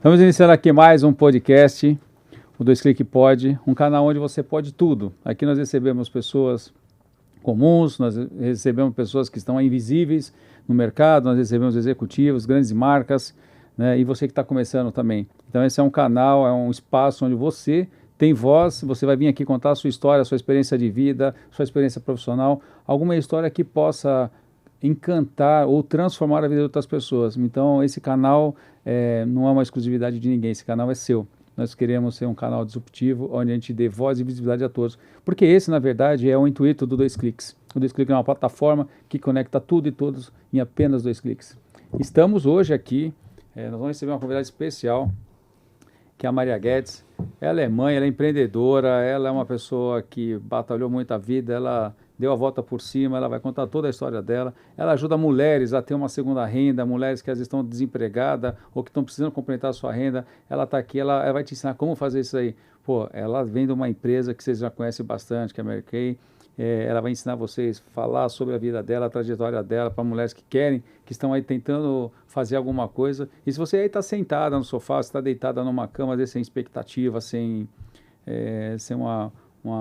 Estamos iniciando aqui mais um podcast, o 2Clique Pod, um canal onde você pode tudo. Aqui nós recebemos pessoas comuns, nós recebemos pessoas que estão invisíveis no mercado, nós recebemos executivos, grandes marcas, né, e você que está começando também. Então esse é um canal, é um espaço onde você tem voz, você vai vir aqui contar a sua história, a sua experiência de vida, sua experiência profissional, alguma história que possa encantar ou transformar a vida de outras pessoas. Então esse canal não é uma exclusividade de ninguém, esse canal é seu. Nós queremos ser um canal disruptivo, onde a gente dê voz e visibilidade a todos. Porque esse, na verdade, é o intuito do 2Cliques. O 2Cliques é uma plataforma que conecta tudo e todos em apenas 2 cliques. Estamos hoje aqui, nós vamos receber uma convidada especial, que é a Maria Guedes. Ela é mãe, ela é empreendedora, ela é uma pessoa que batalhou muito a vida, ela deu a volta por cima, ela vai contar toda a história dela. Ela ajuda mulheres a ter uma segunda renda, mulheres que às vezes estão desempregadas ou que estão precisando complementar a sua renda. Ela está aqui, ela vai te ensinar como fazer isso aí. Pô, ela vem de uma empresa que vocês já conhecem bastante, que é a Mary Kay. Ela vai ensinar vocês a falar sobre a vida dela, a trajetória dela, para mulheres que querem, que estão aí tentando fazer alguma coisa. E se você aí está sentada no sofá, você está deitada numa cama, às vezes sem expectativa, sem uma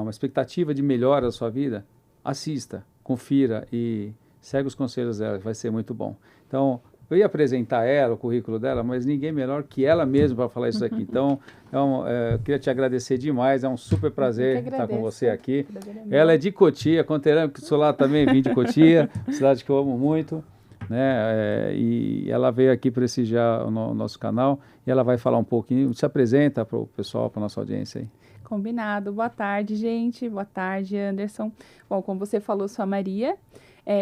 expectativa de melhora da sua vida, assista, confira e segue os conselhos dela, vai ser muito bom. Então, eu ia apresentar ela, o currículo dela, mas ninguém melhor que ela mesma para falar isso aqui. Então, eu queria te agradecer demais, é um super prazer estar com você aqui. Ela é de Cotia, conterâneo, que sou lá também, vim de Cotia, cidade que eu amo muito, né? E ela veio aqui prestigiar o nosso canal e ela vai falar um pouquinho, se apresenta para o pessoal, para a nossa audiência aí. Combinado. Boa tarde, gente. Boa tarde, Anderson. Bom, como você falou, sou a Maria.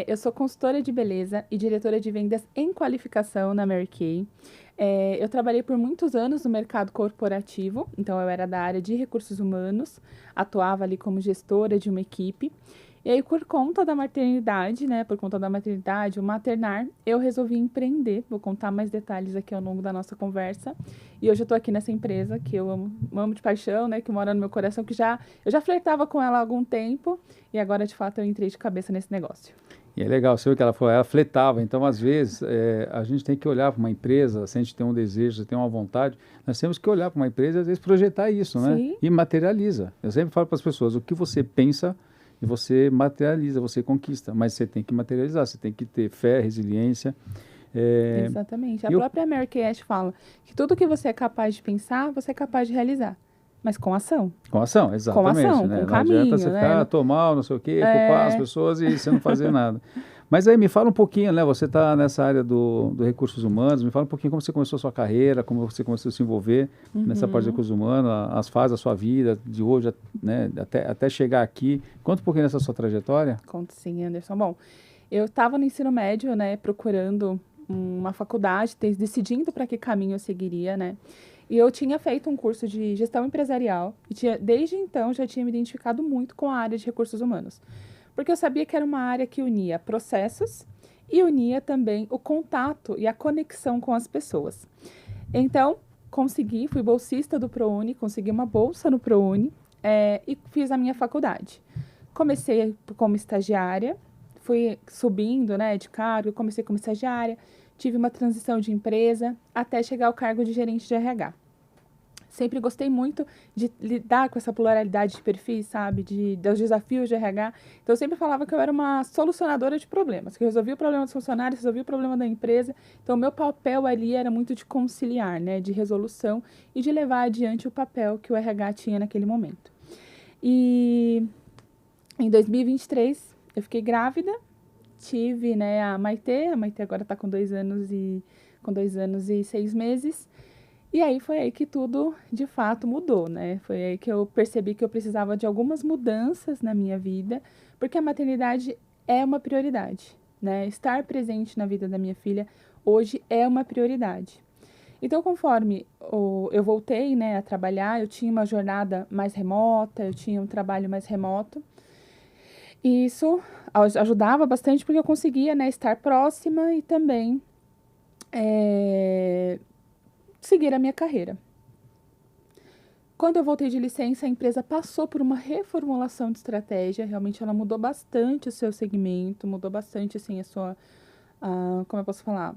Eu sou consultora de beleza e diretora de vendas em qualificação na Mary Kay. Eu trabalhei por muitos anos no mercado corporativo, então eu era da área de recursos humanos, atuava ali como gestora de uma equipe. E aí, por conta da maternidade, o maternar, eu resolvi empreender. Vou contar mais detalhes aqui ao longo da nossa conversa. E hoje eu tô aqui nessa empresa que eu amo de paixão, né? Que mora no meu coração, eu já flertava com ela há algum tempo. E agora, de fato, eu entrei de cabeça nesse negócio. E é legal, você viu que ela falou, ela fletava. Então, às vezes, a gente tem que olhar para uma empresa, se a gente tem um desejo, se tem uma vontade, nós temos que olhar para uma empresa e, às vezes, projetar isso, né? Sim. E materializa. Eu sempre falo para as pessoas, o que você pensa e você materializa, você conquista. Mas você tem que materializar, você tem que ter fé, resiliência. Exatamente. A própria Mary Kay fala que tudo que você é capaz de pensar, você é capaz de realizar. Mas com ação. Com ação, exatamente. Com ação, né? com Não caminho, adianta você ficar, tô mal, não sei o quê, culpar as pessoas e você não fazer nada. Mas aí me fala um pouquinho, né? Você está nessa área do recursos humanos, me fala um pouquinho como você começou a sua carreira, como você começou a se envolver nessa parte de recursos humanos, as fases da sua vida, de hoje, né? até chegar aqui. Conta um pouquinho dessa sua trajetória. Conto sim, Anderson. Bom, eu estava no ensino médio, né? Procurando uma faculdade, decidindo para que caminho eu seguiria, né? E eu tinha feito um curso de gestão empresarial e desde então já tinha me identificado muito com a área de recursos humanos. Porque eu sabia que era uma área que unia processos e unia também o contato e a conexão com as pessoas. Então, fui bolsista do ProUni, consegui uma bolsa no ProUni e fiz a minha faculdade. Comecei como estagiária, fui subindo, né, de cargo, comecei como estagiária, tive uma transição de empresa até chegar ao cargo de gerente de RH. Sempre gostei muito de lidar com essa pluralidade de perfis, sabe? Dos desafios de RH. Então, eu sempre falava que eu era uma solucionadora de problemas, que eu resolvia o problema dos funcionários, resolvia o problema da empresa. Então, o meu papel ali era muito de conciliar, né? De resolução e de levar adiante o papel que o RH tinha naquele momento. E em 2023, eu fiquei grávida, tive, né, a Maitê agora está com 2 anos e 6 meses. E aí foi aí que tudo, de fato, mudou, né? Foi aí que eu percebi que eu precisava de algumas mudanças na minha vida, porque a maternidade é uma prioridade, né? Estar presente na vida da minha filha hoje é uma prioridade. Então, conforme eu voltei, né, a trabalhar, eu tinha uma jornada mais remota, eu tinha um trabalho mais remoto. E isso ajudava bastante porque eu conseguia, né, estar próxima e também seguir a minha carreira. Quando eu voltei de licença, a empresa passou por uma reformulação de estratégia. Realmente, ela mudou bastante o seu segmento, mudou bastante, assim, como eu posso falar?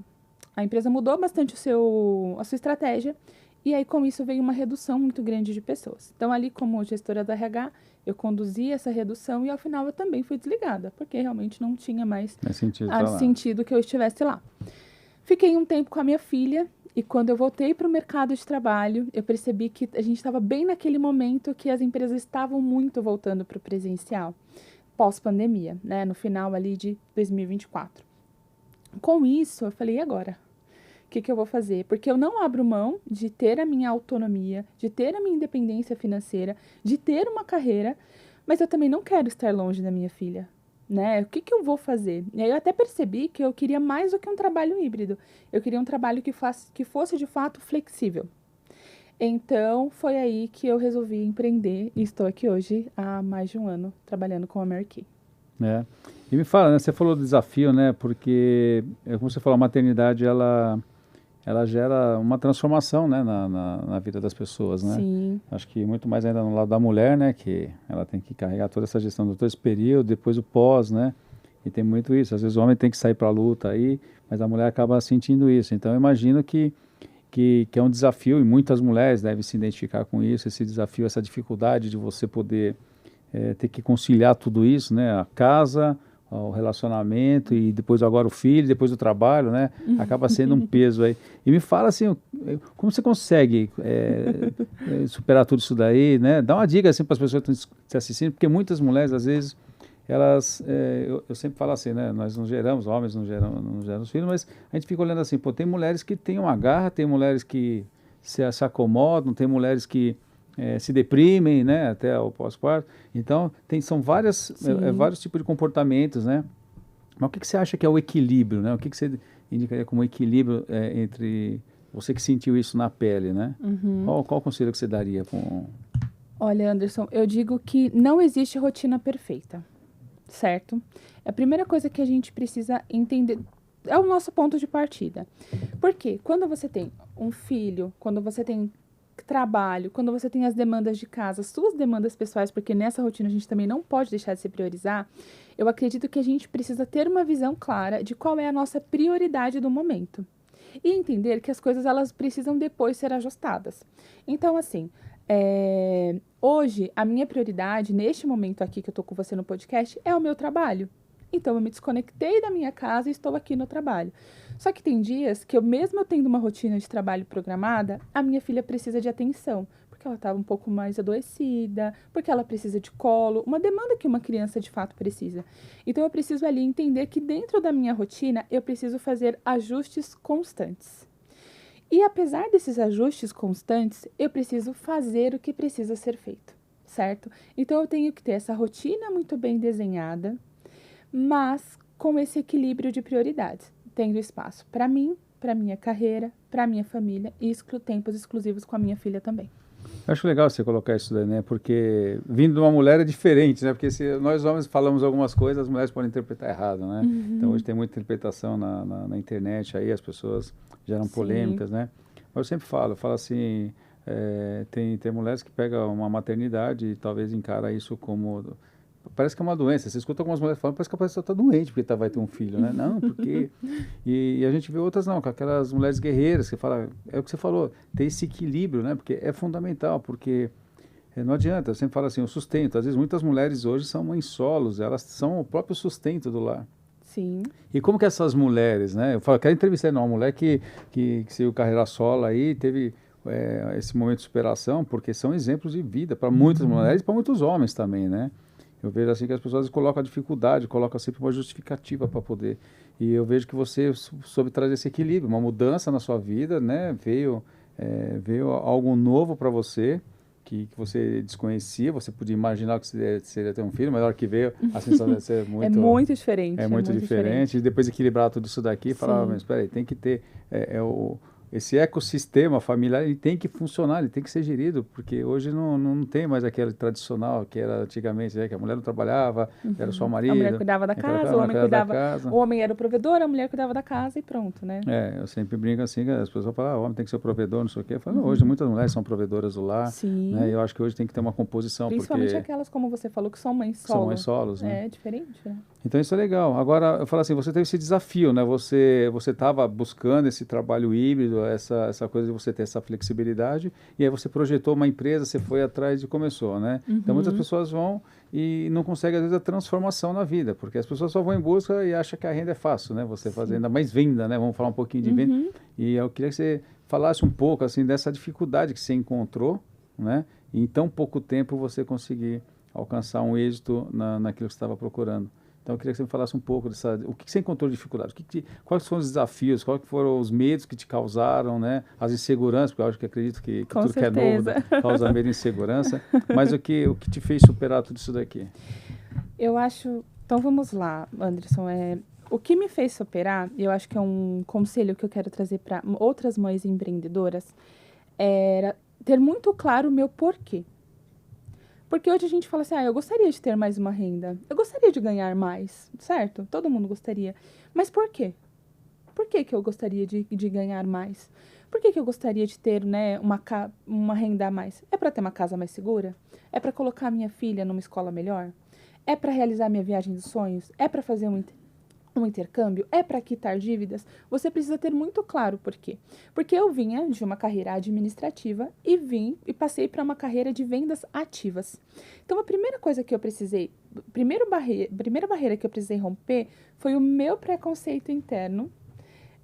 A empresa mudou bastante a sua estratégia E aí, com isso, veio uma redução muito grande de pessoas. Então, ali, como gestora da RH, eu conduzi essa redução e, ao final, eu também fui desligada, porque realmente não tinha mais sentido que eu estivesse lá. Fiquei um tempo com a minha filha e, quando eu voltei para o mercado de trabalho, eu percebi que a gente estava bem naquele momento que as empresas estavam muito voltando para o presencial, pós-pandemia, né, no final ali de 2024. Com isso, eu falei, e agora? O que eu vou fazer? Porque eu não abro mão de ter a minha autonomia, de ter a minha independência financeira, de ter uma carreira, mas eu também não quero estar longe da minha filha, né? O que eu vou fazer? E aí eu até percebi que eu queria mais do que um trabalho híbrido. Eu queria um trabalho que fosse de fato flexível. Então, foi aí que eu resolvi empreender e estou aqui hoje há mais de um ano trabalhando com a Mary Kay. E me fala, né? Você falou do desafio, né? Porque, como você falou, a maternidade, ela gera uma transformação, né, na vida das pessoas, né? Sim. Acho que muito mais ainda no lado da mulher, né, que ela tem que carregar toda essa gestão de todo esse período, depois o pós, né? E tem muito isso. Às vezes o homem tem que sair para a luta aí, mas a mulher acaba sentindo isso. Então eu imagino que é um desafio, e muitas mulheres devem se identificar com isso, esse desafio, essa dificuldade de você poder ter que conciliar tudo isso, né? A casa, o relacionamento e depois agora o filho, depois o trabalho, né? Acaba sendo um peso aí. E me fala assim, como você consegue superar tudo isso daí, né? Dá uma dica assim para as pessoas que estão te assistindo, porque muitas mulheres, às vezes, elas, eu sempre falo assim, né? Nós não geramos, homens não geram filhos, mas a gente fica olhando assim, pô, tem mulheres que têm uma garra, tem mulheres que se acomodam, tem mulheres que se deprimem, né, até o pós-parto. Então, são vários tipos de comportamentos, né? Mas o que você acha que é o equilíbrio, né? O que você indicaria como equilíbrio entre você que sentiu isso na pele, né? Qual conselho que você daria? Olha, Anderson, eu digo que não existe rotina perfeita, certo? A primeira coisa que a gente precisa entender é o nosso ponto de partida. Porque quando você tem um filho, quando você tem trabalho, quando você tem as demandas de casa, suas demandas pessoais, porque nessa rotina a gente também não pode deixar de se priorizar, eu acredito que a gente precisa ter uma visão clara de qual é a nossa prioridade do momento. E entender que as coisas elas precisam depois ser ajustadas. Então, assim, hoje a minha prioridade, neste momento aqui que eu estou com você no podcast, é o meu trabalho. Então, eu me desconectei da minha casa e estou aqui no trabalho. Só que tem dias que, mesmo eu tendo uma rotina de trabalho programada, a minha filha precisa de atenção, porque ela está um pouco mais adoecida, porque ela precisa de colo, uma demanda que uma criança de fato precisa. Então, eu preciso ali entender que dentro da minha rotina, eu preciso fazer ajustes constantes. E apesar desses ajustes constantes, eu preciso fazer o que precisa ser feito, certo? Então, eu tenho que ter essa rotina muito bem desenhada, mas com esse equilíbrio de prioridades, tendo espaço para mim, para minha carreira, para minha família e tempos exclusivos com a minha filha também. Eu acho legal você colocar isso daí, né? Porque vindo de uma mulher é diferente, né? Porque se nós homens falamos algumas coisas, as mulheres podem interpretar errado, né? Então hoje tem muita interpretação na internet aí, as pessoas geram polêmicas, né? Mas eu sempre falo assim, tem mulheres que pegam uma maternidade e talvez encara isso como... Parece que é uma doença. Você escuta algumas mulheres falando, parece que a pessoa está doente porque vai ter um filho, né? Não, porque... E a gente vê outras não, com aquelas mulheres guerreiras que falam, é o que você falou, ter esse equilíbrio, né? Porque é fundamental, porque não adianta, eu sempre falo assim, o sustento. Às vezes muitas mulheres hoje são mães solos, elas são o próprio sustento do lar. Sim. E como que essas mulheres, né? Eu falo, quero entrevistar uma mulher que seguiu carreira solo aí, teve... esse momento de superação, porque são exemplos de vida para muitas mulheres e para muitos homens também, né? Eu vejo assim que as pessoas colocam a dificuldade, colocam sempre uma justificativa para poder. E eu vejo que você soube trazer esse equilíbrio, uma mudança na sua vida, né? Veio algo novo para você, que você desconhecia, você podia imaginar que seria ter um filho, mas na hora que veio, a sensação deve ser muito... É muito diferente. É muito diferente. E depois equilibrar tudo isso daqui e falar, mas espera aí, tem que ter... esse ecossistema familiar ele tem que funcionar, ele tem que ser gerido, porque hoje não tem mais aquele tradicional que era antigamente, né, que a mulher não trabalhava, era só o marido. A mulher cuidava da casa, o homem cuidava, o homem era o provedor, a mulher cuidava da casa e pronto, né? Eu sempre brinco assim, que as pessoas falam, o homem tem que ser o provedor, não sei o quê. Eu falo, não, hoje muitas mulheres são provedoras do lar, né? E eu acho que hoje tem que ter uma composição, principalmente aquelas, como você falou, que são mães solos. São mães solos, né? É diferente, né? Então isso é legal. Agora, eu falo assim, você teve esse desafio, né? Você estava buscando esse trabalho híbrido, essa coisa de você ter essa flexibilidade, e aí você projetou uma empresa, você foi atrás e começou, né? Então, muitas pessoas vão e não conseguem, às vezes, a transformação na vida, porque as pessoas só vão em busca e acham que a renda é fácil, né? Você fazer ainda mais venda, né? Vamos falar um pouquinho de venda. E eu queria que você falasse um pouco, assim, dessa dificuldade que você encontrou, né? E em tão pouco tempo você conseguir alcançar um êxito naquilo que você estava procurando. Então, eu queria que você me falasse um pouco o que você encontrou de dificuldade, quais foram os desafios, quais foram os medos que te causaram, né? As inseguranças, porque eu acredito que Com tudo certeza. que é novo causa medo e insegurança, mas o que te fez superar tudo isso daqui? Eu acho. Então vamos lá, Anderson. O que me fez superar, e eu acho que é um conselho que eu quero trazer para outras mães empreendedoras, era ter muito claro o meu porquê. Porque hoje a gente fala assim, eu gostaria de ter mais uma renda, eu gostaria de ganhar mais, certo? Todo mundo gostaria. Mas por quê? Por que que eu gostaria de ganhar mais? Por que que eu gostaria de ter, né, uma renda a mais? É para ter uma casa mais segura? É para colocar minha filha numa escola melhor? É para realizar minha viagem dos sonhos? É para fazer um intercâmbio? É para quitar dívidas? Você precisa ter muito claro por quê. Porque eu vinha de uma carreira administrativa e passei para uma carreira de vendas ativas. Então, a primeira coisa que eu precisei, primeira barreira que eu precisei romper foi o meu preconceito interno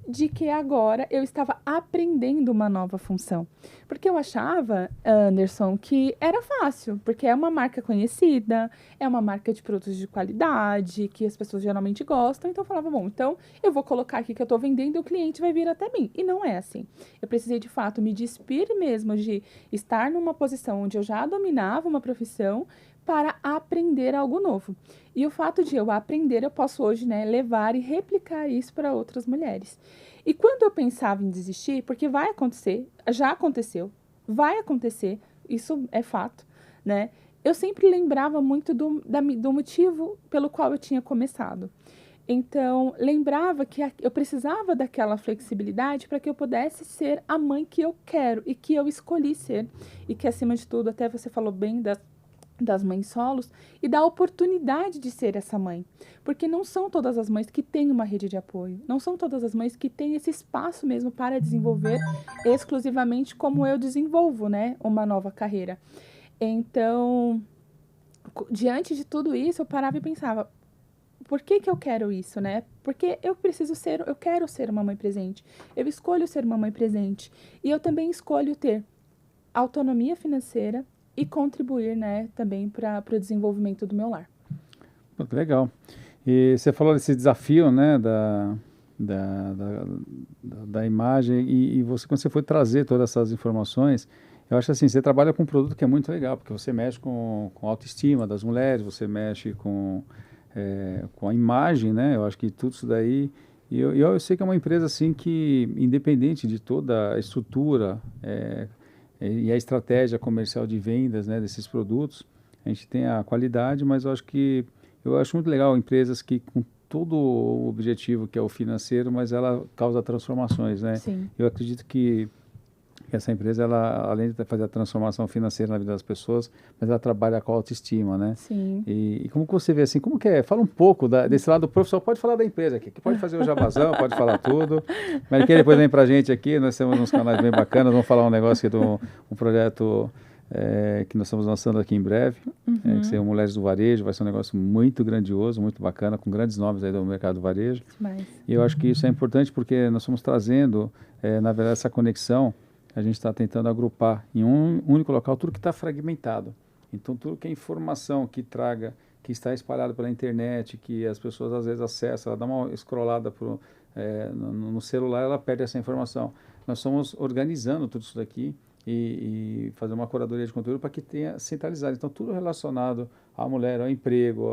de que agora eu estava aprendendo uma nova função. Porque eu achava, Anderson, que era fácil, porque é uma marca conhecida, é uma marca de produtos de qualidade, que as pessoas geralmente gostam, então eu falava, bom, então eu vou colocar aqui que eu estou vendendo e o cliente vai vir até mim. E não é assim. Eu precisei, de fato, me despir mesmo de estar numa posição onde eu já dominava uma profissão para aprender algo novo. E o fato de eu aprender, eu posso hoje, né, levar e replicar isso para outras mulheres. E quando eu pensava em desistir, porque vai acontecer, já aconteceu, vai acontecer, isso é fato, né? Eu sempre lembrava muito do motivo pelo qual eu tinha começado. Então, lembrava que eu precisava daquela flexibilidade para que eu pudesse ser a mãe que eu quero e que eu escolhi ser. E que, acima de tudo, até você falou bem das mães solos e da oportunidade de ser essa mãe. Porque não são todas as mães que têm uma rede de apoio, não são todas as mães que têm esse espaço mesmo para desenvolver exclusivamente como eu desenvolvo, né, uma nova carreira. Então, diante de tudo isso, eu parava e pensava, por que que eu quero isso, né? Porque eu quero ser uma mãe presente. Eu escolho ser uma mãe presente. E eu também escolho ter autonomia financeira e contribuir, né, também para o desenvolvimento do meu lar. Muito legal. E você falou desse desafio, né, da imagem, e você, quando você foi trazer todas essas informações, eu acho assim, você trabalha com um produto que é muito legal, porque você mexe com a autoestima das mulheres, você mexe com a imagem, né, eu acho que tudo isso daí, e eu sei que é uma empresa assim que, independente de toda a estrutura, e a estratégia comercial de vendas, né, desses produtos, a gente tem a qualidade, mas eu acho muito legal empresas que com todo o objetivo que é o financeiro, mas ela causa transformações, né? Sim. Eu acredito que essa empresa, ela, além de fazer a transformação financeira na vida das pessoas, mas ela trabalha com a autoestima, né? Sim. E como que você vê assim, como que é? Fala um pouco desse lado profissional, pode falar da empresa aqui, que pode fazer o jabazão, pode falar tudo, mas que depois vem pra gente aqui, nós temos uns canais bem bacanas, vamos falar um negócio aqui um projeto que nós estamos lançando aqui em breve, que seria o Mulheres do Varejo, vai ser um negócio muito grandioso, muito bacana, com grandes nomes aí do mercado do varejo. Mas, E eu acho que isso é importante porque nós estamos trazendo, na verdade, essa conexão. A gente está tentando agrupar em um único local tudo que está fragmentado. Então, tudo que é informação que que está espalhado pela internet, que as pessoas às vezes acessam, ela dá uma scrollada no celular, ela perde essa informação. Nós estamos organizando tudo isso daqui e fazer uma curadoria de conteúdo para que tenha centralizado. Então, tudo relacionado à mulher, ao emprego,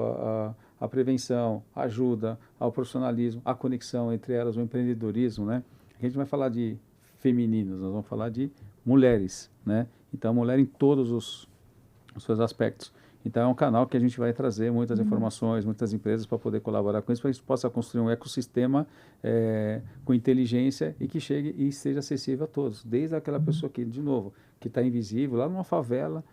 à prevenção, à ajuda, ao profissionalismo, à conexão entre elas, o empreendedorismo, né? Aqui a gente vai falar de femininas, nós vamos falar de mulheres, né? Então, mulher em todos os seus aspectos. Então, é um canal que a gente vai trazer muitas informações, muitas empresas para poder colaborar com isso, para que a gente possa construir um ecossistema com inteligência e que chegue e seja acessível a todos, desde aquela pessoa que, de novo, que está invisível, lá numa favela,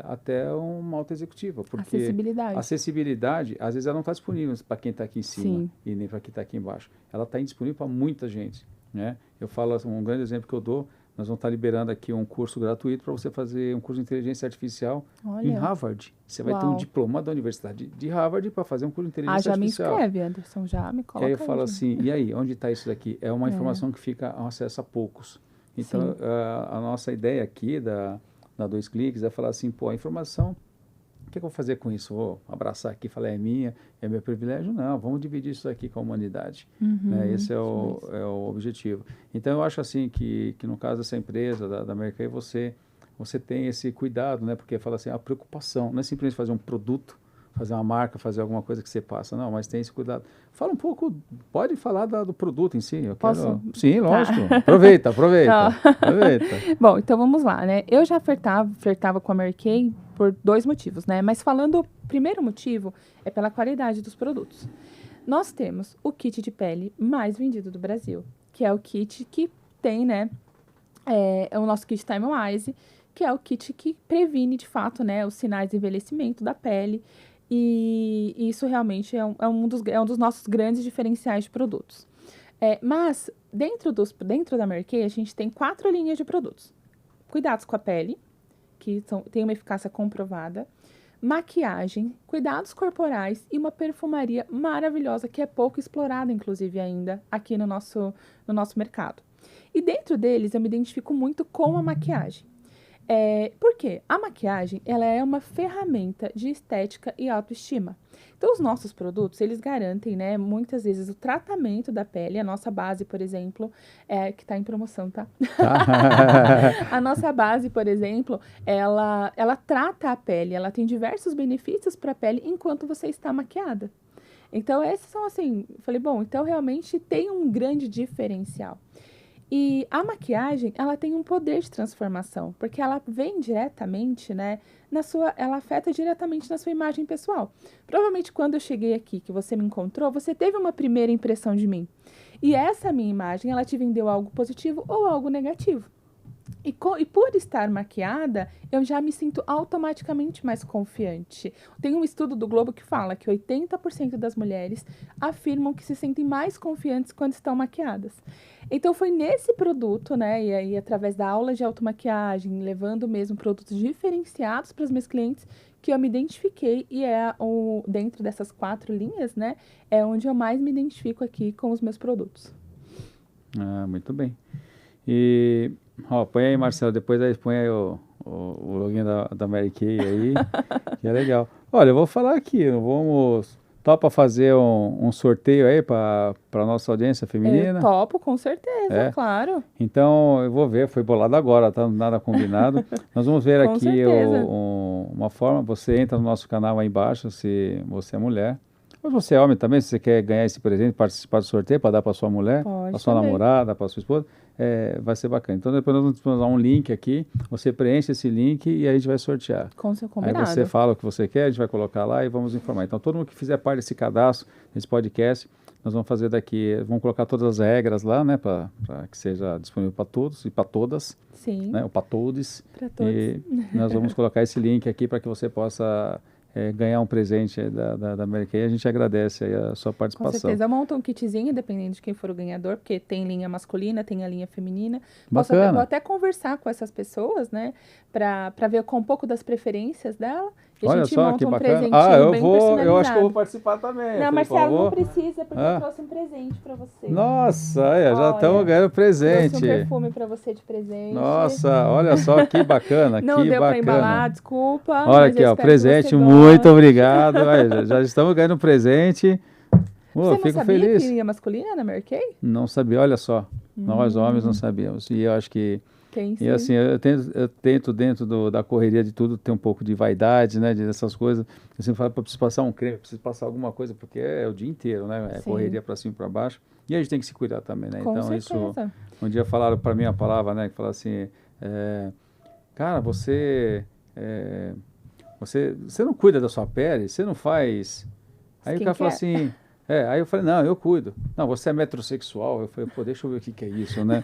até uma alta executiva. Porque acessibilidade. a acessibilidade, às vezes, ela não está disponível para quem está aqui em cima. Sim. E nem para quem está aqui embaixo. Ela está indisponível para muita gente. né? Eu falo, um grande exemplo que eu dou, nós vamos estar liberando aqui um curso gratuito para você fazer um curso de inteligência artificial em Olha, Harvard. Você vai ter um uau. diploma da Universidade de Harvard para fazer um curso de inteligência Já me artificial. inscreve, Anderson, já me Que aí eu coloca falo aí. assim, e aí, onde está isso daqui? É uma É. informação que fica ao acesso a poucos. Então, Sim. a nossa ideia aqui da Dois Cliques é falar assim, pô, a informação, o que eu vou fazer com isso? Vou abraçar aqui e falar, é minha, é meu privilégio? Não, vamos dividir isso aqui com a humanidade. Né? Esse é o objetivo. Então, eu acho assim que no caso dessa empresa, da Mercai, você tem esse cuidado, né? Porque fala assim, a preocupação, não é simplesmente fazer um produto, fazer uma marca, fazer alguma coisa que você passa, não, mas tem esse cuidado. Fala um pouco, pode falar do produto em si. Eu Posso? quero... Sim, Tá. lógico. Aproveita. Aproveita. Bom, então vamos lá, né? Eu já flertava com a Mary Kay por 2 motivos, né? Mas falando, o primeiro motivo é pela qualidade dos produtos. Nós temos o kit de pele mais vendido do Brasil, que é o kit que tem, né? É o nosso kit Time Wise, que é o kit que previne, de fato, né, os sinais de envelhecimento da pele. E isso realmente é um dos nossos grandes diferenciais de produtos. Mas, dentro da Mary Kay, a gente tem 4 linhas de produtos. Cuidados com a pele, que tem uma eficácia comprovada. Maquiagem, cuidados corporais e uma perfumaria maravilhosa, que é pouco explorada, inclusive, ainda aqui no nosso mercado. E dentro deles, eu me identifico muito com a maquiagem. Por quê? A maquiagem, ela é uma ferramenta de estética e autoestima. Então, os nossos produtos, eles garantem, né, muitas vezes o tratamento da pele. A nossa base, por exemplo, que está em promoção, tá? A nossa base, por exemplo, ela trata a pele, ela tem diversos benefícios para a pele enquanto você está maquiada. Então, esses são assim, falei, bom, então realmente tem um grande diferencial. E a maquiagem, ela tem um poder de transformação, porque ela vem diretamente, né, ela afeta diretamente na sua imagem pessoal. Provavelmente quando eu cheguei aqui, que você me encontrou, você teve uma primeira impressão de mim. E essa minha imagem, ela te vendeu algo positivo ou algo negativo. E por estar maquiada, eu já me sinto automaticamente mais confiante. Tem um estudo do Globo que fala que 80% das mulheres afirmam que se sentem mais confiantes quando estão maquiadas. Então, foi nesse produto, né, e aí através da aula de automaquiagem, levando mesmo produtos diferenciados para os meus clientes, que eu me identifiquei e dentro dessas 4 linhas, né, é onde eu mais me identifico aqui com os meus produtos. Ah, muito bem. E, põe aí, Marcelo, depois aí põe aí o login da Mary Kay aí, que é legal. Olha, eu vou falar aqui, topa fazer um sorteio aí para a nossa audiência feminina? Eu topo, com certeza, claro. Então, eu vou ver, foi bolado agora, tá nada combinado. Nós vamos ver Com aqui certeza. uma forma, você entra no nosso canal aí embaixo, se você é mulher. Mas você é homem também, se você quer ganhar esse presente, participar do sorteio para dar para sua mulher, para sua também. namorada, para sua esposa, vai ser bacana. Então, depois nós vamos dar um link aqui, você preenche esse link e aí a gente vai sortear. Com seu combinado. Aí você fala o que você quer, a gente vai colocar lá e vamos informar. Então, todo mundo que fizer parte desse cadastro, desse podcast, nós vamos fazer vamos colocar todas as regras lá, né, para que seja disponível para todos e para todas. Sim. Né, ou para todos. Para todos. E nós vamos colocar esse link aqui para que você possa ganhar um presente da Mary Kay. A gente agradece aí a sua participação. Com certeza. Eu monto um kitzinho, dependendo de quem for o ganhador, porque tem linha masculina, tem a linha feminina. Vou até conversar com essas pessoas, né, para ver com um pouco das preferências dela. E olha a gente só, monta que um bacana. presentinho bem personalizado. Eu acho que eu vou participar também. Não, Marcelo, não precisa, porque eu trouxe um presente para você. Nossa, já estamos ganhando presente. Trouxe um perfume para você de presente. Nossa, olha só que bacana. Não deu para embalar, desculpa. Olha aqui, ó, presente, muito obrigado. Já estamos ganhando presente. Você fico não sabia feliz. que linha masculina na Mary Kay? Não sabia, olha só. Nós homens não sabíamos. E eu acho que... E assim, eu tento dentro da correria de tudo ter um pouco de vaidade, né, dessas coisas. Eu sempre falo, preciso passar um creme, preciso passar alguma coisa, porque é o dia inteiro, né, correria para cima e para baixo. E a gente tem que se cuidar também, né. Com então certeza. Um dia falaram para mim a palavra, né, que fala assim, cara, você não cuida da sua pele, você não faz... Aí o cara falou assim... aí eu falei, não, eu cuido. Não, você é metrosexual. Eu falei, pô, deixa eu ver o que é isso, né?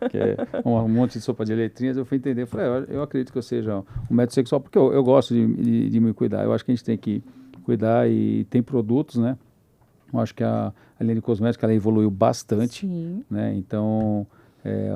Que é um monte de sopa de letrinhas. Eu fui entender, falei, eu acredito que eu seja um metrosexual, porque eu gosto de me cuidar. Eu acho que a gente tem que cuidar e tem produtos, né? Eu acho que a linha de cosmética ela evoluiu bastante, Sim. né? Então,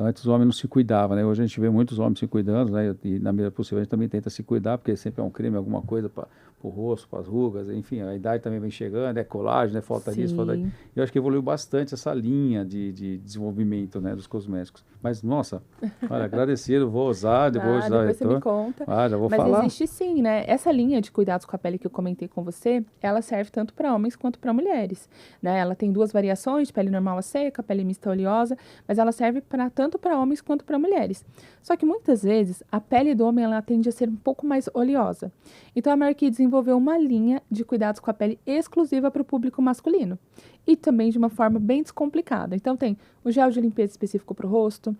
antes o homem não se cuidava, né? Hoje a gente vê muitos homens se cuidando, né? E na medida possível a gente também tenta se cuidar, porque sempre é um creme, alguma coisa para o rosto, para as rugas, enfim, a idade também vem chegando, é colágeno, falta disso, falta Sim. daquilo. Eu acho que evoluiu bastante essa linha de desenvolvimento, né, dos cosméticos. Mas, nossa, olha, agradecido, vou usar, depois Depois você me conta. já vou Mas falar. existe sim, né? Essa linha de cuidados com a pele que eu comentei com você, ela serve tanto para homens quanto para mulheres, né? Ela tem duas variações, pele normal a seca, pele mista oleosa, mas ela serve tanto para homens quanto para mulheres. Só que muitas vezes a pele do homem ela tende a ser um pouco mais oleosa. Então a Mary Kay desenvolveu uma linha de cuidados com a pele exclusiva para o público masculino e também de uma forma bem descomplicada. Então tem o gel de limpeza específico para o rosto,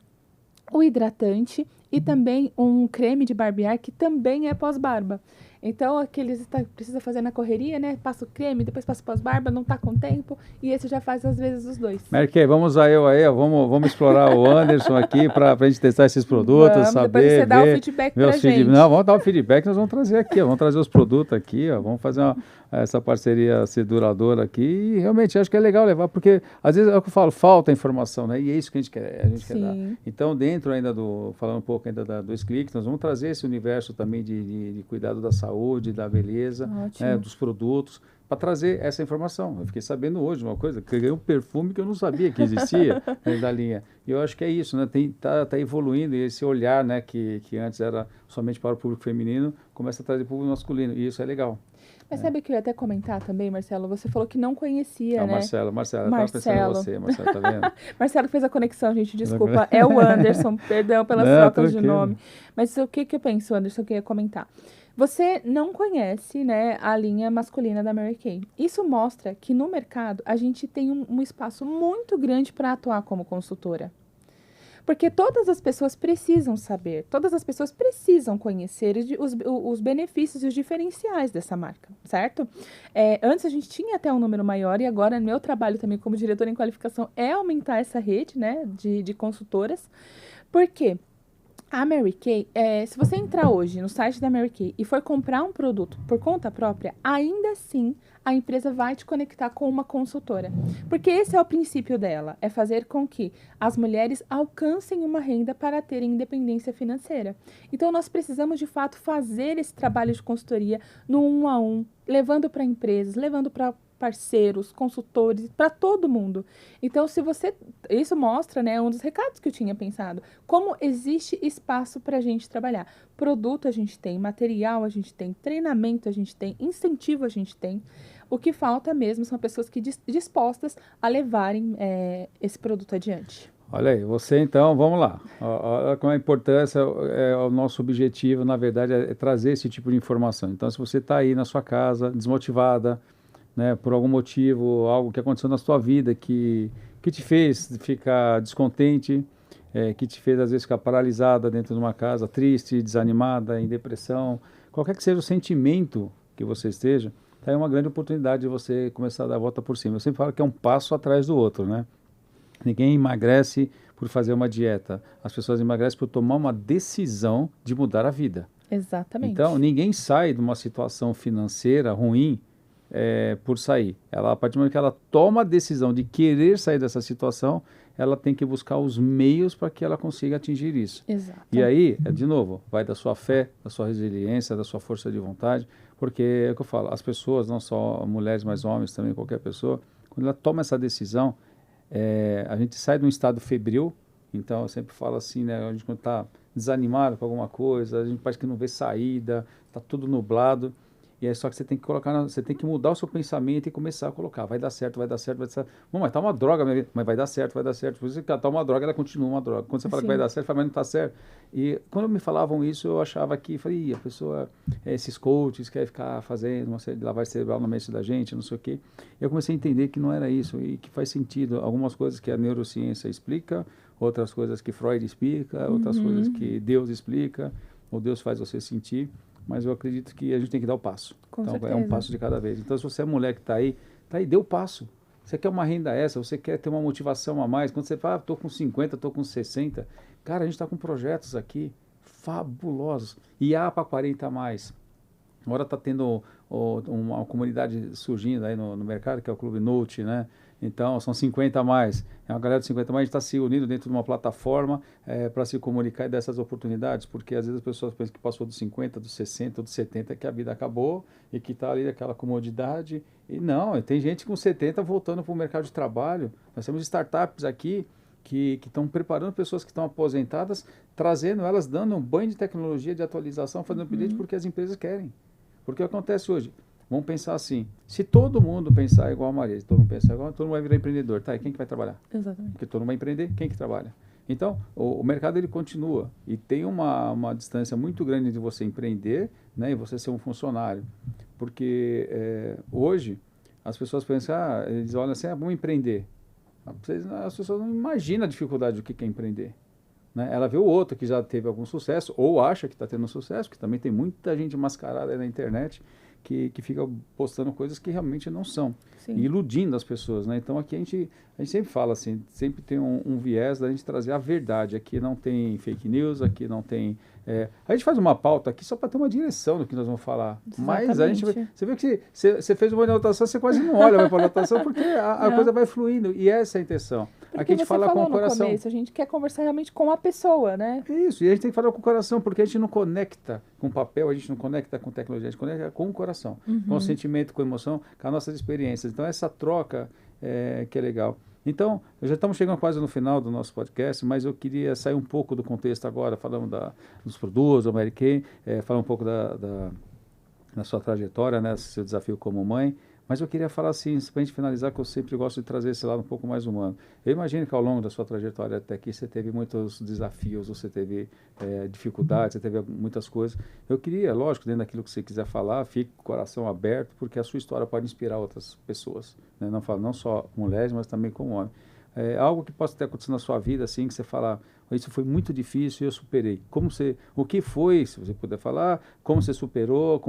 o hidratante e também um creme de barbear que também é pós-barba. Então, aqueles precisa fazer na correria, né? Passa o creme, depois passa o pós-barba, não tá com tempo. E esse já faz às vezes os dois. Mary Kay, vamos aí, vamos explorar o Anderson aqui para a gente testar esses produtos, Vamos, saber, depois você dá o ver, feedback ver pra os feedbacks. gente. Não, vamos dar o feedback, nós vamos trazer aqui, ó, vamos trazer os produtos aqui, ó, vamos fazer essa parceria ser duradoura aqui. E realmente acho que é legal levar, porque às vezes é o que eu falo, falta informação, né? E é isso que a gente quer dar. Então, dentro ainda falando um pouco ainda do Sklick, nós vamos trazer esse universo também de cuidado da saúde, da beleza, né, dos produtos, para trazer essa informação. Eu fiquei sabendo hoje uma coisa, que eu ganhei um perfume que eu não sabia que existia da linha. E eu acho que é isso, né? Tá evoluindo esse olhar, né, que antes era somente para o público feminino, começa a trazer público masculino, e isso é legal. Mas sabe o que eu ia até comentar também, Marcelo? Você falou que não conhecia, né? Marcelo, eu estava pensando em você, Marcelo, tá vendo? Marcelo fez a conexão, gente, desculpa. É o Anderson, perdão pelas trocas de nome. Mas o que eu penso, Anderson, que eu ia comentar? Você não conhece, né, a linha masculina da Mary Kay. Isso mostra que no mercado a gente tem um espaço muito grande para atuar como consultora. Porque todas as pessoas precisam saber, todas as pessoas precisam conhecer os benefícios e os diferenciais dessa marca, certo? Antes a gente tinha até um número maior e agora meu trabalho também como diretora em qualificação é aumentar essa rede, né, de consultoras. Por quê? A Mary Kay, se você entrar hoje no site da Mary Kay e for comprar um produto por conta própria, ainda assim a empresa vai te conectar com uma consultora. Porque esse é o princípio dela, é fazer com que as mulheres alcancem uma renda para terem independência financeira. Então nós precisamos de fato fazer esse trabalho de consultoria no 1 a 1, levando para empresas, levando para parceiros, consultores, para todo mundo. Então, isso mostra, né, um dos recados que eu tinha pensado, como existe espaço para a gente trabalhar. Produto a gente tem, material a gente tem, treinamento a gente tem, incentivo a gente tem. O que falta mesmo são pessoas dispostas a levarem esse produto adiante. Olha aí, você então, vamos lá. Olha como a importância, o nosso objetivo, na verdade, é trazer esse tipo de informação. Então, se você está aí na sua casa, desmotivada, né, por algum motivo, algo que aconteceu na sua vida que te fez ficar descontente, que te fez às vezes ficar paralisada dentro de uma casa, triste, desanimada, em depressão, qualquer que seja o sentimento que você esteja, tá aí uma grande oportunidade de você começar a dar a volta por cima. Eu sempre falo que é um passo atrás do outro, né? Ninguém emagrece por fazer uma dieta, as pessoas emagrecem por tomar uma decisão de mudar a vida. Exatamente. Então, ninguém sai de uma situação financeira ruim por sair. A partir do momento que ela toma a decisão de querer sair dessa situação, ela tem que buscar os meios para que ela consiga atingir isso. Exato. E aí, de novo, vai da sua fé, da sua resiliência, da sua força de vontade, porque é o que eu falo, as pessoas, não só mulheres, mas homens também, qualquer pessoa, quando ela toma essa decisão, a gente sai de um estado febril. Então eu sempre falo assim, né, a gente quando está desanimado com alguma coisa, a gente parece que não vê saída, está tudo nublado. E é só que você tem que você tem que mudar o seu pensamento e começar a colocar, vai dar certo, vai dar certo, vai dar certo. Bom, mas tá uma droga, mas vai dar certo, vai dar certo. Por isso que tá uma droga, ela continua uma droga. Quando você fala que vai dar certo, fala, mas não tá certo. E quando me falavam isso, eu achava que, falei, a pessoa, esses coaches querem ficar fazendo uma série de lavagem cerebral na mente da gente, não sei o quê. E eu comecei a entender que não era isso e que faz sentido. Algumas coisas que a neurociência explica, outras coisas que Freud explica, outras coisas que Deus explica, ou Deus faz você sentir. Mas eu acredito que a gente tem que dar o passo. Com então, certeza. É um passo de cada vez. Então, se você é mulher que está aí, dê o passo. Você quer uma renda extra, você quer ter uma motivação a mais. Quando você fala, estou com 50, estou com 60. Cara, a gente está com projetos aqui fabulosos. IA para 40 a mais. Agora está tendo uma comunidade surgindo aí no mercado, que é o Clube Note, né? Então, são 50 a mais. É uma galera de 50 a mais, a gente está se unindo dentro de uma plataforma para se comunicar e dar essas oportunidades, porque às vezes as pessoas pensam que passou dos 50, dos 60, dos 70, que a vida acabou e que está ali aquela comodidade. E não, tem gente com 70 voltando para o mercado de trabalho. Nós temos startups aqui que estão preparando pessoas que estão aposentadas, trazendo elas, dando um banho de tecnologia, de atualização, fazendo update, porque as empresas querem. Porque o que acontece hoje? Vamos pensar assim, se todo mundo pensar igual a Maria, se todo mundo pensar igual, todo mundo vai virar empreendedor. Tá, e quem que vai trabalhar? Exatamente. Porque todo mundo vai empreender, quem que trabalha? Então, o mercado ele continua e tem uma distância muito grande de você empreender, né, e você ser um funcionário. Porque hoje as pessoas pensam, eles olham assim, vamos empreender. As pessoas não imaginam a dificuldade do que é empreender. Né? Ela vê o outro que já teve algum sucesso, ou acha que está tendo sucesso, que também tem muita gente mascarada aí na internet que fica postando coisas que realmente não são. Sim. E iludindo as pessoas. Né? Então aqui a gente sempre fala assim, sempre tem um viés da gente trazer a verdade. Aqui não tem fake news, aqui não tem... a gente faz uma pauta aqui só para ter uma direção do que nós vamos falar. Exatamente. Mas a gente você vê que você fez uma anotação, você quase não olha para a anotação, porque a coisa vai fluindo. E essa é a intenção. Porque aqui a gente fala com o coração. Começo, a gente quer conversar realmente com a pessoa, né? Isso, e a gente tem que falar com o coração, porque a gente não conecta com papel, a gente não conecta com tecnologia, a gente conecta com o coração, com o sentimento, com a emoção, com as nossas experiências. Então, essa troca que é legal. Então, já estamos chegando quase no final do nosso podcast, mas eu queria sair um pouco do contexto agora, falando dos produtos, da Mary Kay, falar um pouco da sua trajetória, né, seu desafio como mãe. Mas eu queria falar assim, para a gente finalizar, que eu sempre gosto de trazer esse lado um pouco mais humano. Eu imagino que ao longo da sua trajetória até aqui, você teve muitos desafios, você teve dificuldades, você teve muitas coisas. Eu queria, lógico, dentro daquilo que você quiser falar, fique com o coração aberto, porque a sua história pode inspirar outras pessoas. Né? Não só mulheres, mas também como homens. Algo que possa ter acontecido na sua vida, assim, que você fala, isso foi muito difícil e eu superei. O que foi, se você puder falar, como você superou,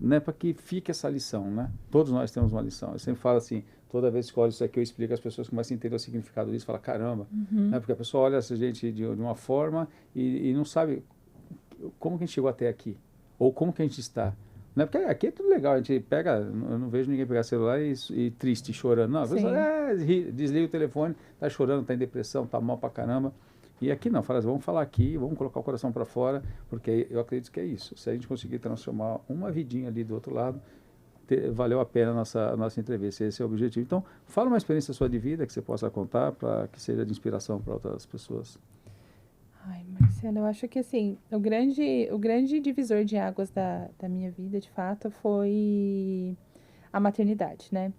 né, para que fique essa lição, né? Todos nós temos uma lição. Eu sempre falo assim, toda vez que olho isso aqui, eu explico, as pessoas começam a entender o significado disso, fala, caramba, né? Porque a pessoa olha essa gente de uma forma e não sabe como que a gente chegou até aqui, ou como que a gente está. Né? Porque aqui é tudo legal, a gente pega, eu não vejo ninguém pegar celular e triste, chorando. Não, a pessoa desliga o telefone, tá chorando, tá em depressão, tá mal pra caramba. E aqui não, fala assim, vamos falar aqui, vamos colocar o coração para fora, porque eu acredito que é isso. Se a gente conseguir transformar uma vidinha ali do outro lado, valeu a pena a nossa entrevista, esse é o objetivo. Então, fala uma experiência sua de vida que você possa contar, para que seja de inspiração para outras pessoas. Ai, Marcelo, eu acho que assim, o grande divisor de águas da minha vida, de fato, foi a maternidade, né?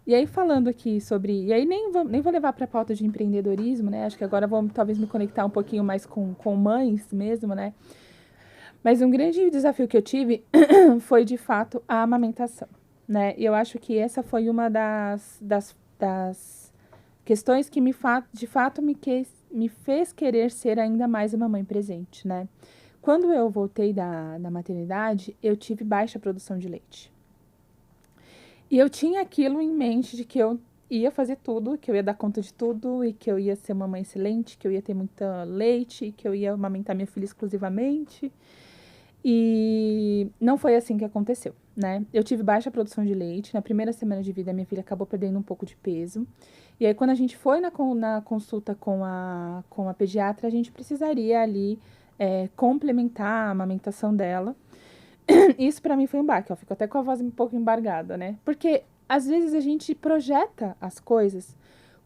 E aí, falando aqui sobre... E aí, nem vou levar para a pauta de empreendedorismo, né? Acho que agora vou talvez me conectar um pouquinho mais com mães mesmo, né? Mas um grande desafio que eu tive foi, de fato, a amamentação, né? E eu acho que essa foi uma das questões que, de fato, me fez querer ser ainda mais uma mãe presente, né? Quando eu voltei da maternidade, eu tive baixa produção de leite. E eu tinha aquilo em mente de que eu ia fazer tudo, que eu ia dar conta de tudo e que eu ia ser uma mãe excelente, que eu ia ter muita leite, que eu ia amamentar minha filha exclusivamente. E não foi assim que aconteceu, né? Eu tive baixa produção de leite. Na primeira semana de vida, minha filha acabou perdendo um pouco de peso. E aí, quando a gente foi na consulta com a pediatra, a gente precisaria ali complementar a amamentação dela. Isso pra mim foi um baque, ó. Fico até com a voz um pouco embargada, né? Porque às vezes a gente projeta as coisas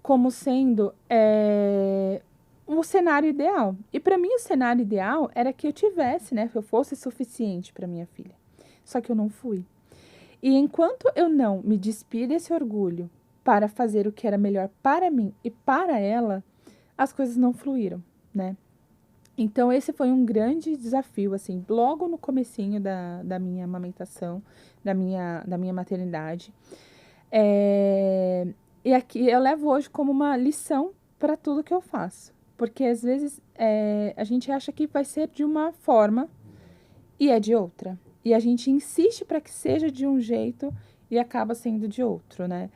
como sendo um cenário ideal. E pra mim o cenário ideal era que eu tivesse, né? Que eu fosse suficiente pra minha filha. Só que eu não fui. E enquanto eu não me despir desse orgulho para fazer o que era melhor para mim e para ela, as coisas não fluíram, né? Então, esse foi um grande desafio, assim, logo no comecinho da minha amamentação, da minha maternidade. E aqui eu levo hoje como uma lição para tudo que eu faço. Porque, às vezes, a gente acha que vai ser de uma forma e é de outra. E a gente insiste para que seja de um jeito e acaba sendo de outro, né?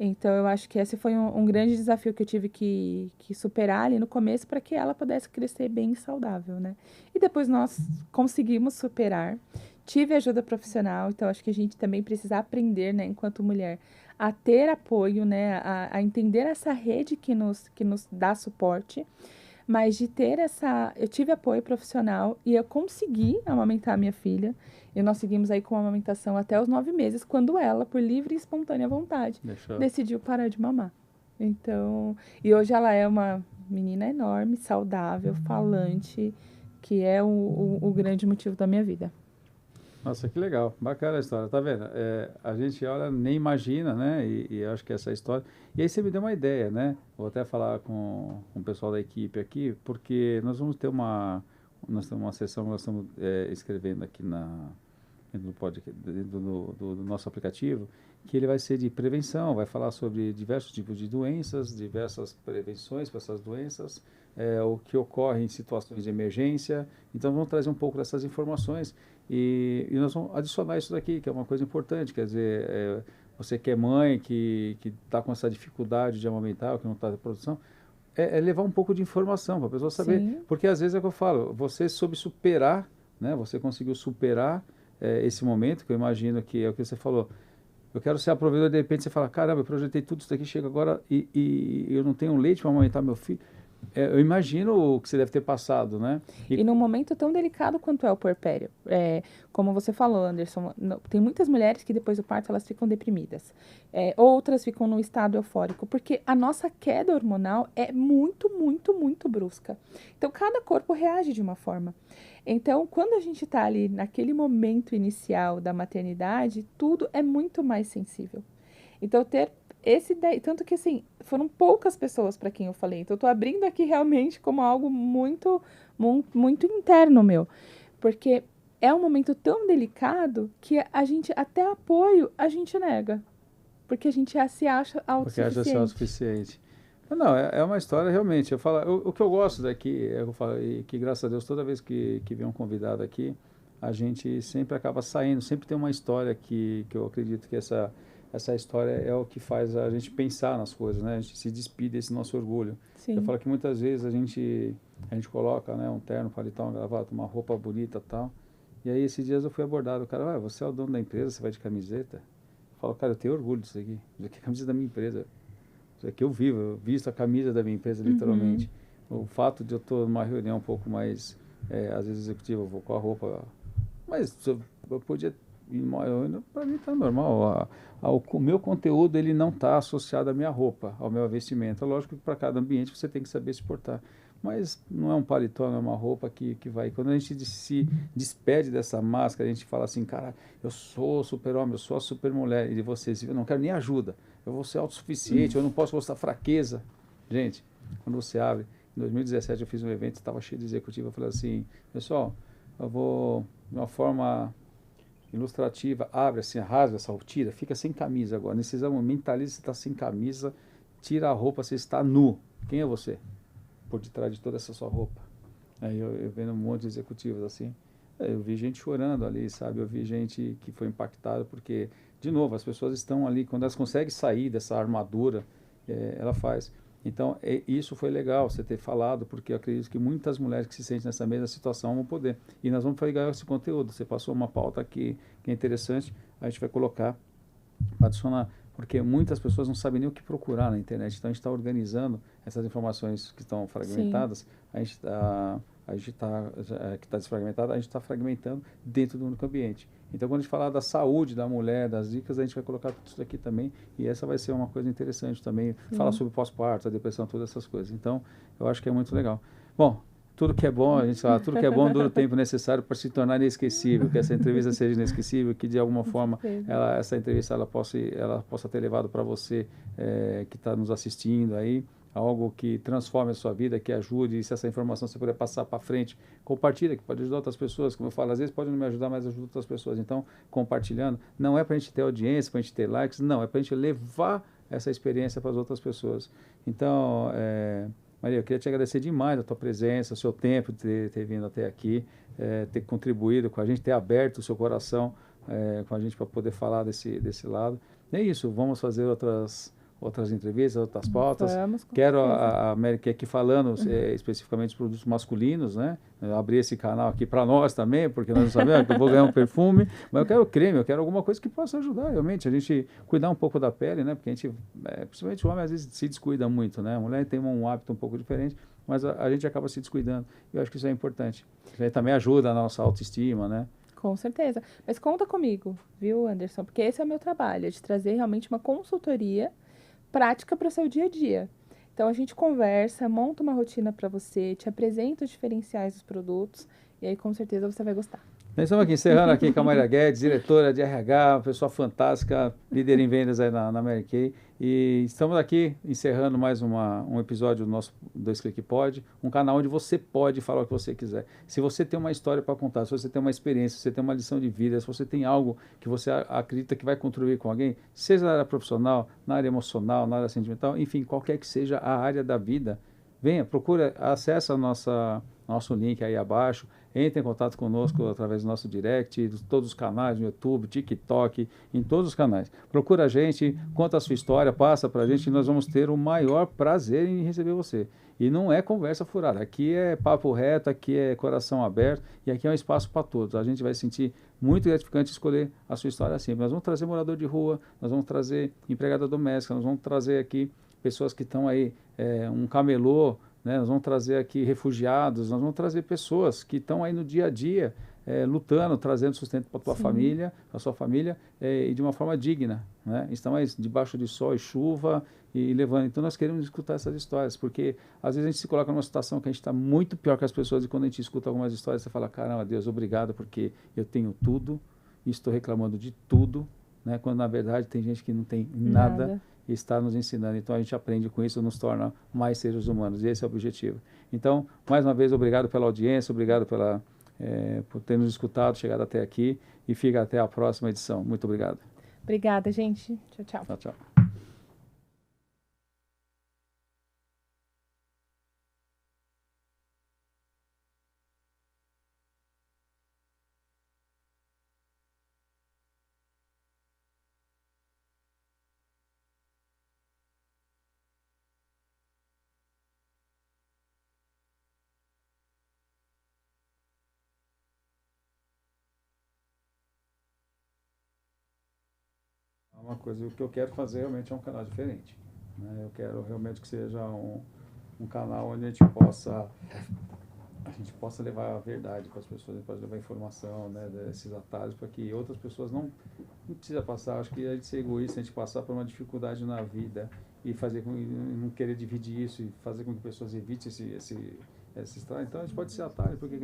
Então, eu acho que esse foi um grande desafio que eu tive que superar ali no começo para que ela pudesse crescer bem e saudável, né? E depois nós conseguimos superar. tive ajuda profissional, então acho que a gente também precisa aprender, né, enquanto mulher, a ter apoio, né, a entender essa rede que nos dá suporte, mas de ter essa... Eu tive apoio profissional e eu consegui amamentar a minha filha. E nós seguimos aí com a amamentação até os 9 meses, quando ela, por livre e espontânea vontade, decidiu parar de mamar. Então, e hoje ela é uma menina enorme, saudável, falante, que é o grande motivo da minha vida. Nossa, que legal, bacana a história, tá vendo? A gente olha, nem imagina, né? E eu acho que essa história. E aí você me deu uma ideia, né? Vou até falar com o pessoal da equipe aqui, porque nós temos uma sessão que nós estamos escrevendo aqui dentro do nosso aplicativo, que ele vai ser de prevenção, vai falar sobre diversos tipos de doenças, diversas prevenções para essas doenças, o que ocorre em situações de emergência. Então vamos trazer um pouco dessas informações e nós vamos adicionar isso daqui, que é uma coisa importante, quer dizer, você que é mãe, que está com essa dificuldade de amamentar, ou que não está na produção, levar um pouco de informação para a pessoa saber. Sim. Porque às vezes é o que eu falo, você soube superar, né? Você conseguiu superar esse momento, que eu imagino que é o que você falou. Eu quero ser a provedora, de repente você fala, caramba, eu projetei tudo isso daqui, chega agora e eu não tenho leite para amamentar meu filho. Eu imagino o que você deve ter passado, né? E num momento tão delicado quanto é o puerpério. Como você falou, Anderson, tem muitas mulheres que depois do parto elas ficam deprimidas. Outras ficam num estado eufórico, porque a nossa queda hormonal é muito, muito, muito brusca. Então, cada corpo reage de uma forma. Então, quando a gente está ali naquele momento inicial da maternidade, tudo é muito mais sensível. Então, tanto que assim, foram poucas pessoas para quem eu falei. Então, eu tô abrindo aqui realmente como algo muito, muito interno meu. Porque é um momento tão delicado que a gente, até apoio, a gente nega. Porque a gente se acha Porque acha ser autossuficiente. autossuficiente. Não, é uma história realmente. Eu falo, o que eu gosto daqui, eu falo, e que graças a Deus, toda vez que vem um convidado aqui, a gente sempre acaba saindo, sempre tem uma história que eu acredito que essa história é o que faz a gente pensar nas coisas, né? A gente se despide desse nosso orgulho. Sim. Eu falo que muitas vezes a gente coloca, né, um terno, paletó, uma gravata, uma roupa bonita e tal. E aí esses dias eu fui abordado, o cara, você é o dono da empresa, você vai de camiseta? Eu falo, cara, eu tenho orgulho disso aqui. Isso aqui é a camisa da minha empresa. Isso aqui eu vivo, eu visto a camisa da minha empresa, literalmente. O fato de eu estar numa reunião um pouco mais, às vezes executiva, eu vou com a roupa... Mas eu podia... Para mim está normal. O meu conteúdo ele não está associado à minha roupa, ao meu vestimento. É lógico que para cada ambiente você tem que saber se portar. Mas não é um paletó, não é uma roupa que vai... Quando a gente se despede dessa máscara, a gente fala assim, cara, eu sou super-homem, eu sou a super-mulher, e vocês, eu não quero nem ajuda, eu vou ser autossuficiente, eu não posso mostrar fraqueza. Gente, quando você abre... Em 2017 eu fiz um evento, estava cheio de executivo, eu falei assim, pessoal, eu vou, de uma forma ilustrativa, abre assim, rasga essa roupa, tira, fica sem camisa agora. Nesse exame, mentaliza, você está sem camisa, tira a roupa, você está nu. Quem é você? Por detrás de toda essa sua roupa. Aí eu vendo um monte de executivos assim, eu vi gente chorando ali, sabe? Eu vi gente que foi impactada porque, de novo, as pessoas estão ali, quando elas conseguem sair dessa armadura, ela faz. Então, isso foi legal você ter falado, porque eu acredito que muitas mulheres que se sentem nessa mesma situação vão poder. E nós vamos pegar esse conteúdo. Você passou uma pauta aqui que é interessante, a gente vai colocar, adicionar, porque muitas pessoas não sabem nem o que procurar na internet. Então, a gente está organizando essas informações que estão fragmentadas, que está desfragmentada, a gente está fragmentando dentro do único ambiente. Então, quando a gente falar da saúde da mulher, das dicas, a gente vai colocar tudo isso aqui também, e essa vai ser uma coisa interessante também, falar sobre o pós-parto, a depressão, todas essas coisas. Então, eu acho que é muito legal. Bom, tudo que é bom, a gente fala, tudo que é bom dura o tempo necessário para se tornar inesquecível, que essa entrevista seja inesquecível, que de alguma forma essa entrevista ela possa ter levado para você que está nos assistindo aí, algo que transforme a sua vida, que ajude, e se essa informação você puder passar para frente, compartilha, que pode ajudar outras pessoas, como eu falo, às vezes pode não me ajudar, mas ajuda outras pessoas, então compartilhando, não é para a gente ter audiência, para a gente ter likes, não, é para a gente levar essa experiência para as outras pessoas. Então, Maria, eu queria te agradecer demais a tua presença, o seu tempo de ter vindo até aqui, ter contribuído com a gente, ter aberto o seu coração com a gente para poder falar desse lado. É isso, vamos fazer outras entrevistas, outras pautas. Vamos, com Quero certeza. a Mary Kay aqui falando especificamente dos produtos masculinos, né? Eu abri esse canal aqui para nós também, porque nós não sabemos que eu vou ganhar um perfume, mas eu quero creme, eu quero alguma coisa que possa ajudar realmente a gente cuidar um pouco da pele, né? Porque a gente, principalmente o homem, às vezes se descuida muito, né? A mulher tem um hábito um pouco diferente, mas a gente acaba se descuidando. Eu acho que isso é importante. Isso aí também ajuda a nossa autoestima, né? Com certeza. Mas conta comigo, viu, Anderson? Porque esse é o meu trabalho, é de trazer realmente uma consultoria prática para o seu dia a dia. Então a gente conversa, monta uma rotina para você, te apresenta os diferenciais dos produtos e aí com certeza você vai gostar. Nós estamos aqui encerrando aqui com a Mayra Guedes, diretora de RH, uma pessoa fantástica, líder em vendas aí na Mary Kay. E estamos aqui encerrando mais um episódio do nosso 2Clique Pod, um canal onde você pode falar o que você quiser. Se você tem uma história para contar, se você tem uma experiência, se você tem uma lição de vida, se você tem algo que você acredita que vai contribuir com alguém, seja na área profissional, na área emocional, na área sentimental, enfim, qualquer que seja a área da vida, venha, procura, acessa nosso link aí abaixo, entre em contato conosco através do nosso direct, de todos os canais, no YouTube, TikTok, em todos os canais. Procura a gente, conta a sua história, passa para a gente e nós vamos ter o maior prazer em receber você. E não é conversa furada, aqui é papo reto, aqui é coração aberto e aqui é um espaço para todos. A gente vai sentir muito gratificante escolher a sua história assim. Nós vamos trazer morador de rua, nós vamos trazer empregada doméstica, nós vamos trazer aqui pessoas que estão aí, um camelô, né? Nós vamos trazer aqui refugiados, nós vamos trazer pessoas que estão aí no dia a dia, lutando, trazendo sustento para a tua família, para a sua família, e de uma forma digna, né? Estão aí debaixo de sol e chuva e levando. Então nós queremos escutar essas histórias, porque às vezes a gente se coloca numa situação que a gente está muito pior que as pessoas e quando a gente escuta algumas histórias você fala, caramba, Deus, obrigado porque eu tenho tudo e estou reclamando de tudo, né? Quando na verdade tem gente que não tem nada. E está nos ensinando. Então a gente aprende com isso, nos torna mais seres humanos. E esse é o objetivo. Então, mais uma vez, obrigado pela audiência, obrigado por ter nos escutado, chegado até aqui e fica até a próxima edição. Muito obrigado. Obrigada, gente. Tchau, tchau. Tchau, tchau. Uma coisa, o que eu quero fazer realmente é um canal diferente, né? Eu quero realmente que seja um canal onde a gente possa levar a verdade para as pessoas, a gente pode levar informação, né, desses atalhos para que outras pessoas não precisam passar. Acho que a gente ser egoísta, a gente passar por uma dificuldade na vida e não querer dividir isso e fazer com que pessoas evitem esse estrago. Então a gente pode ser atalho, porque